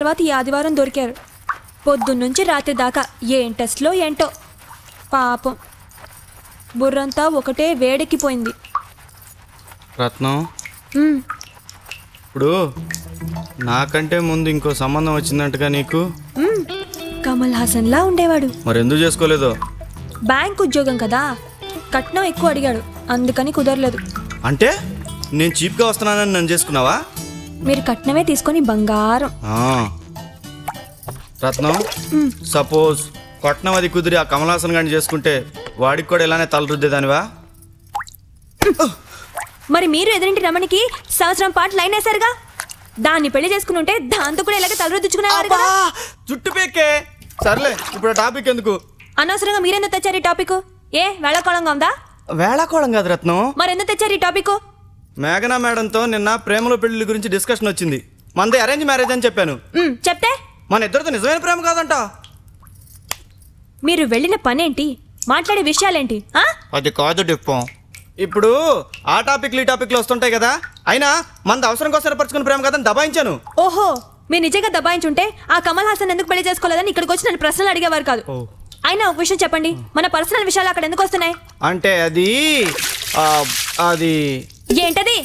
తర్వాత ఈ ఆదివారం దొరికారు. పొద్దున్నుంచి రాత్రి దాకా ఏం టెస్ట్లో ఏంటో. పాపం బుర్రంతా ఒకటే వేడెక్కిపోయింది. రత్నం, ఇప్పుడు నాకంటే ముందు ఇంకో సంబంధం వచ్చిందంటగా నీకు? కమల్ హాసన్లా ఉండేవాడు. మరి ఎందుకు చేసుకోలేదో? బ్యాంక్ ఉద్యోగం కదా, కట్నం ఎక్కువ అడిగాడు, అందుకని కుదరలేదు. అంటే నేను చీప్గా వస్తున్నానని నన్ను చేసుకున్నావా? మీరు కట్నమే తీసుకొని బంగారం. రత్నం, సపోజ్ కట్నం అది కుదిరి ఆ కమల్ హాసన్ గారిని చేసుకుంటే వాడికి కూడా ఇలానే తల రుద్దేదానివా? మరి మీరు ఎదురింటి రమణికి సంవత్సరం పాటు లైన్ వేశారుగా, దాన్ని పెళ్లి చేసుకుని ఉంటే దాంతో కూడా ఇలాగే తలరుద్దుకునేవారు కదా. జుట్టు పేకే. సర్లే, ఇప్పుడు టాపిక్ ఎందుకు? అనవసరంగా మీరెందుకు తెచ్చారు ఈ టాపిక్? ఏ వేళకోళంగా ఉందా? వేళాకోళం కాదు రత్నం. మరెందుకు తెచ్చారు ఈ టాపిక్? మేఘనా మేడంతో నిన్న ప్రేమలో పెళ్లి గురించి డిస్కషన్ వచ్చింది. మనది అరేంజ్ మ్యారేజ్ అని చెప్పాను. చెప్తే మన ఇద్దరితో నిజమైన ప్రేమ కాదంట. మీరు వెళ్ళిన పనేంటి, మాట్లాడే విషయాలేంటి? అది కాదు డిప్పం. ఇప్పుడు ఆ టాపిక్లు ఈ టాపిక్లు వస్తుంటాయి కదా, అయినా మనది అవసరం కోసం ఏర్పరచుకున్న ప్రేమ కాదని దబాయించాను. ఓహో, మీరు నిజంగా దబాయించుంటే ఆ కమల్ హాసన్ ఎందుకు పెళ్లి చేసుకోలేదని ఇక్కడికి వచ్చి నన్ను ప్రశ్నలు అడిగేవారు కాదు. అయినా ఒక విషయం చెప్పండి, మన పర్సనల్ విషయాలు అక్కడ ఎందుకు వస్తున్నాయి? అంటే అది ఏంటది?